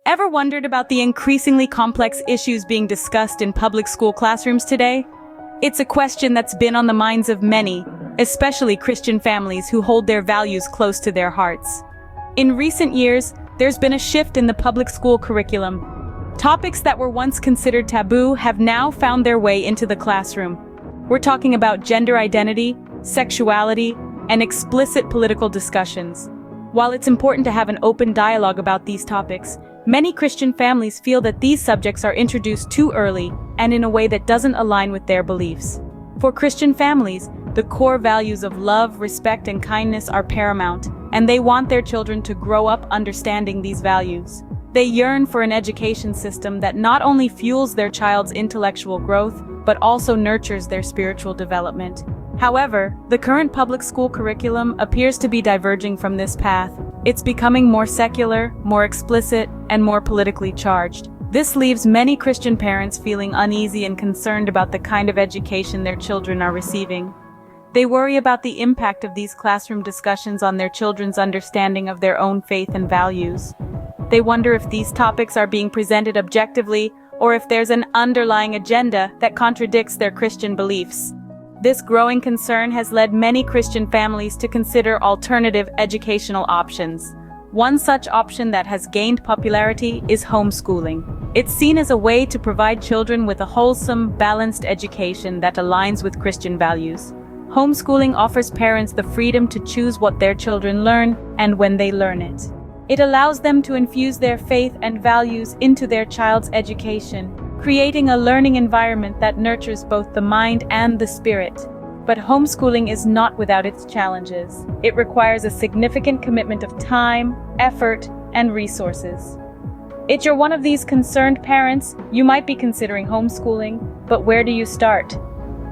Ever wondered about the increasingly complex issues being discussed in public school classrooms today? It's a question that's been on the minds of many, especially Christian families who hold their values close to their hearts. In recent years, there's been a shift in the public school curriculum. Topics that were once considered taboo have now found their way into the classroom. We're talking about gender identity, sexuality, and explicit political discussions. While it's important to have an open dialogue about these topics, many Christian families feel that these subjects are introduced too early and in a way that doesn't align with their beliefs. For Christian families, the core values of love, respect, and kindness are paramount, and they want their children to grow up understanding these values. They yearn for an education system that not only fuels their child's intellectual growth, but also nurtures their spiritual development. However, the current public school curriculum appears to be diverging from this path. It's becoming more secular, more explicit, and more politically charged. This leaves many Christian parents feeling uneasy and concerned about the kind of education their children are receiving. They worry about the impact of these classroom discussions on their children's understanding of their own faith and values. They wonder if these topics are being presented objectively, or if there's an underlying agenda that contradicts their Christian beliefs. This growing concern has led many Christian families to consider alternative educational options. One such option that has gained popularity is homeschooling. It's seen as a way to provide children with a wholesome, balanced education that aligns with Christian values. Homeschooling offers parents the freedom to choose what their children learn and when they learn it. It allows them to infuse their faith and values into their child's education, creating a learning environment that nurtures both the mind and the spirit. But homeschooling is not without its challenges. It requires a significant commitment of time, effort, and resources. If you're one of these concerned parents, you might be considering homeschooling, but where do you start?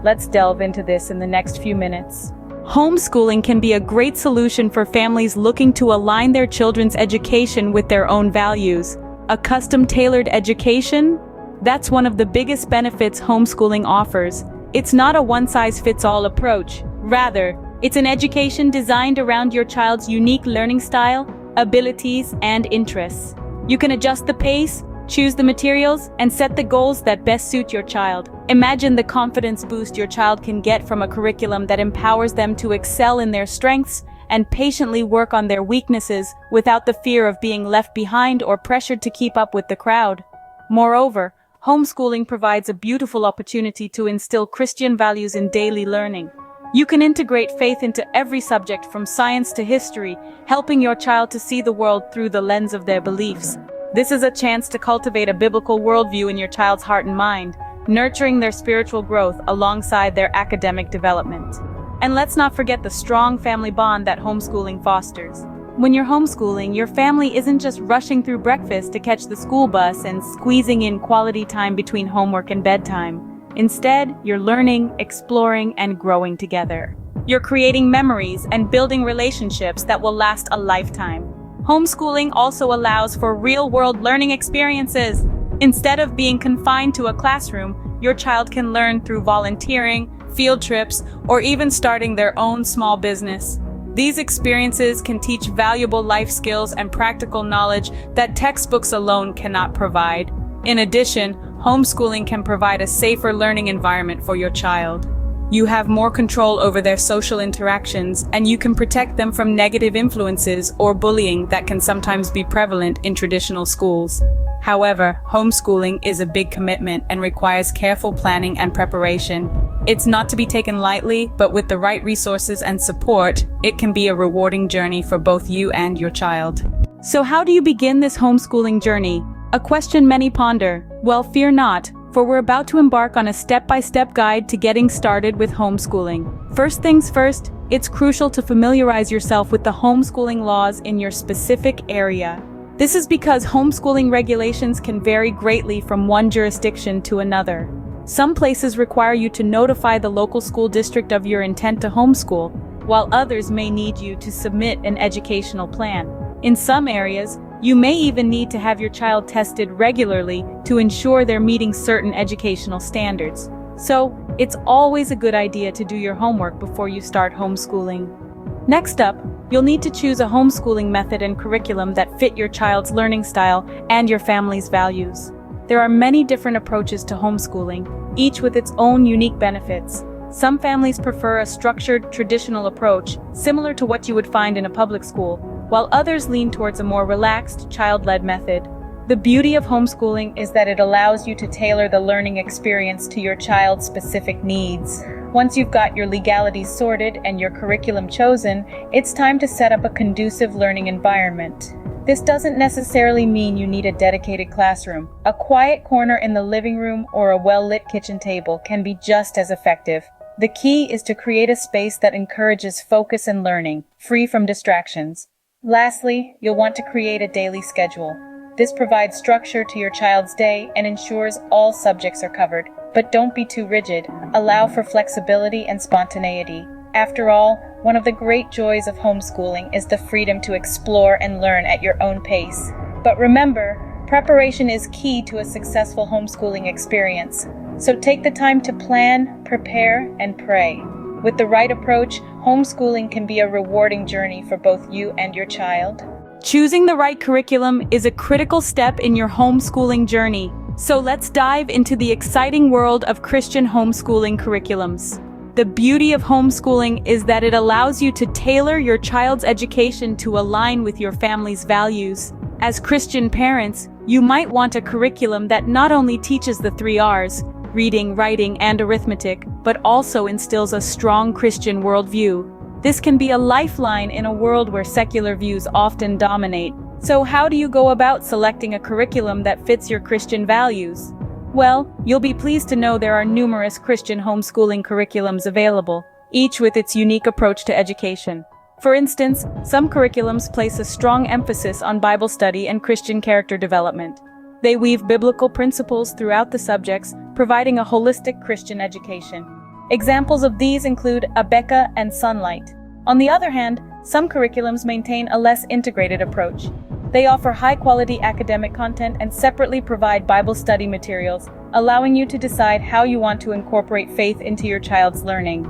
Let's delve into this in the next few minutes. Homeschooling can be a great solution for families looking to align their children's education with their own values. A custom-tailored education? That's one of the biggest benefits homeschooling offers. It's not a one-size-fits-all approach. Rather, it's an education designed around your child's unique learning style, abilities, and interests. You can adjust the pace, choose the materials, and set the goals that best suit your child. Imagine the confidence boost your child can get from a curriculum that empowers them to excel in their strengths and patiently work on their weaknesses without the fear of being left behind or pressured to keep up with the crowd. Moreover, homeschooling provides a beautiful opportunity to instill Christian values in daily learning. You can integrate faith into every subject from science to history, helping your child to see the world through the lens of their beliefs. This is a chance to cultivate a biblical worldview in your child's heart and mind, nurturing their spiritual growth alongside their academic development. And let's not forget the strong family bond that homeschooling fosters. When you're homeschooling, your family isn't just rushing through breakfast to catch the school bus and squeezing in quality time between homework and bedtime. Instead, you're learning, exploring, and growing together. You're creating memories and building relationships that will last a lifetime. Homeschooling also allows for real-world learning experiences. Instead of being confined to a classroom, your child can learn through volunteering, field trips, or even starting their own small business. These experiences can teach valuable life skills and practical knowledge that textbooks alone cannot provide. In addition, homeschooling can provide a safer learning environment for your child. You have more control over their social interactions, and you can protect them from negative influences or bullying that can sometimes be prevalent in traditional schools. However, homeschooling is a big commitment and requires careful planning and preparation. It's not to be taken lightly, but with the right resources and support, it can be a rewarding journey for both you and your child. So how do you begin this homeschooling journey? A question many ponder. Well, fear not, for we're about to embark on a step-by-step guide to getting started with homeschooling. First things first, it's crucial to familiarize yourself with the homeschooling laws in your specific area. This is because homeschooling regulations can vary greatly from one jurisdiction to another. Some places require you to notify the local school district of your intent to homeschool, while others may need you to submit an educational plan. In some areas, you may even need to have your child tested regularly to ensure they're meeting certain educational standards. So, it's always a good idea to do your homework before you start homeschooling. Next up, you'll need to choose a homeschooling method and curriculum that fit your child's learning style and your family's values. There are many different approaches to homeschooling, each with its own unique benefits. Some families prefer a structured, traditional approach, similar to what you would find in a public school, while others lean towards a more relaxed, child-led method. The beauty of homeschooling is that it allows you to tailor the learning experience to your child's specific needs. Once you've got your legalities sorted and your curriculum chosen, it's time to set up a conducive learning environment. This doesn't necessarily mean you need a dedicated classroom. A quiet corner in the living room or a well-lit kitchen table can be just as effective. The key is to create a space that encourages focus and learning, free from distractions. Lastly, you'll want to create a daily schedule. This provides structure to your child's day and ensures all subjects are covered. But don't be too rigid. Allow for flexibility and spontaneity. After all, one of the great joys of homeschooling is the freedom to explore and learn at your own pace. But remember, preparation is key to a successful homeschooling experience. So take the time to plan, prepare, and pray. With the right approach, homeschooling can be a rewarding journey for both you and your child. Choosing the right curriculum is a critical step in your homeschooling journey. So let's dive into the exciting world of Christian homeschooling curriculums. The beauty of homeschooling is that it allows you to tailor your child's education to align with your family's values. As Christian parents, you might want a curriculum that not only teaches the 3 R's, reading, writing, and arithmetic, but also instills a strong Christian worldview. This can be a lifeline in a world where secular views often dominate. So how do you go about selecting a curriculum that fits your Christian values? Well, you'll be pleased to know there are numerous Christian homeschooling curriculums available, each with its unique approach to education. For instance, some curriculums place a strong emphasis on Bible study and Christian character development. They weave biblical principles throughout the subjects, providing a holistic Christian education. Examples of these include Abeka and Sunlight. On the other hand, some curriculums maintain a less integrated approach. They offer high-quality academic content and separately provide Bible study materials, allowing you to decide how you want to incorporate faith into your child's learning.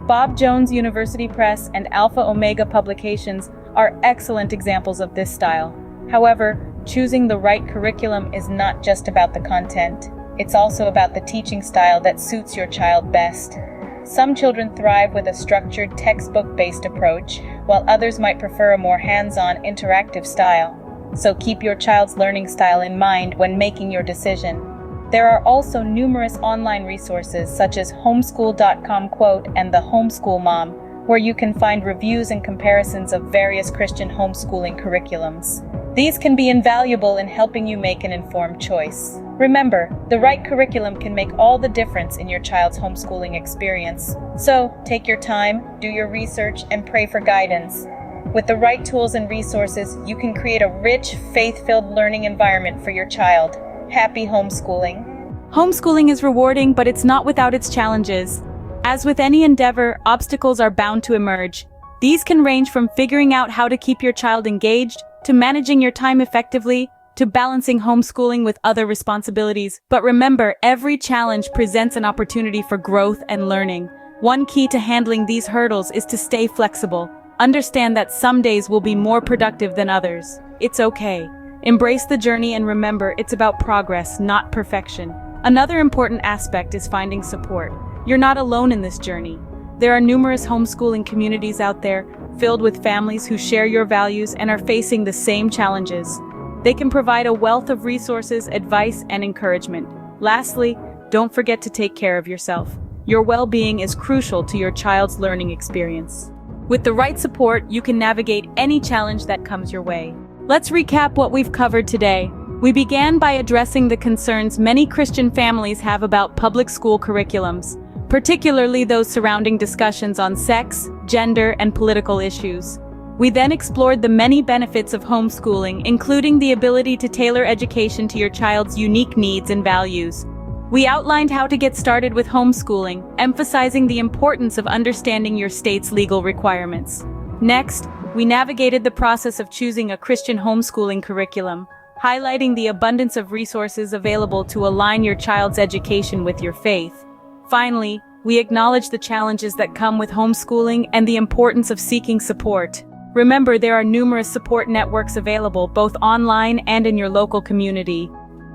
Bob Jones University Press and Alpha Omega Publications are excellent examples of this style. However, choosing the right curriculum is not just about the content. It's also about the teaching style that suits your child best. Some children thrive with a structured, textbook-based approach, while others might prefer a more hands-on, interactive style. So keep your child's learning style in mind when making your decision. There are also numerous online resources such as homeschool.com quote and the Homeschool Mom, where you can find reviews and comparisons of various Christian homeschooling curriculums. These can be invaluable in helping you make an informed choice. Remember, the right curriculum can make all the difference in your child's homeschooling experience. So, take your time, do your research, and pray for guidance. With the right tools and resources, you can create a rich, faith-filled learning environment for your child. Happy homeschooling. Homeschooling is rewarding, but it's not without its challenges. As with any endeavor, obstacles are bound to emerge. These can range from figuring out how to keep your child engaged, to managing your time effectively, to balancing homeschooling with other responsibilities. But remember, every challenge presents an opportunity for growth and learning. One key to handling these hurdles is to stay flexible. Understand that some days will be more productive than others. It's okay. Embrace the journey and remember, it's about progress, not perfection. Another important aspect is finding support. You're not alone in this journey. There are numerous homeschooling communities out there, filled with families who share your values and are facing the same challenges. They can provide a wealth of resources, advice, and encouragement. Lastly, don't forget to take care of yourself. Your well-being is crucial to your child's learning experience. With the right support, you can navigate any challenge that comes your way. Let's recap what we've covered today. We began by addressing the concerns many Christian families have about public school curriculums, particularly those surrounding discussions on sex, gender, and political issues. We then explored the many benefits of homeschooling, including the ability to tailor education to your child's unique needs and values. We outlined how to get started with homeschooling, emphasizing the importance of understanding your state's legal requirements. Next, we navigated the process of choosing a Christian homeschooling curriculum, highlighting the abundance of resources available to align your child's education with your faith. Finally, we acknowledge the challenges that come with homeschooling and the importance of seeking support. Remember, there are numerous support networks available both online and in your local community.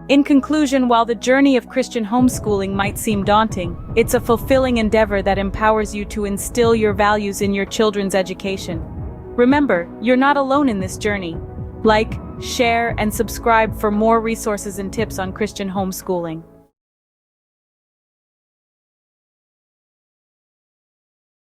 In conclusion, while the journey of Christian homeschooling might seem daunting, it's a fulfilling endeavor that empowers you to instill your values in your children's education. Remember, you're not alone in this journey. Like, share, and subscribe for more resources and tips on Christian homeschooling.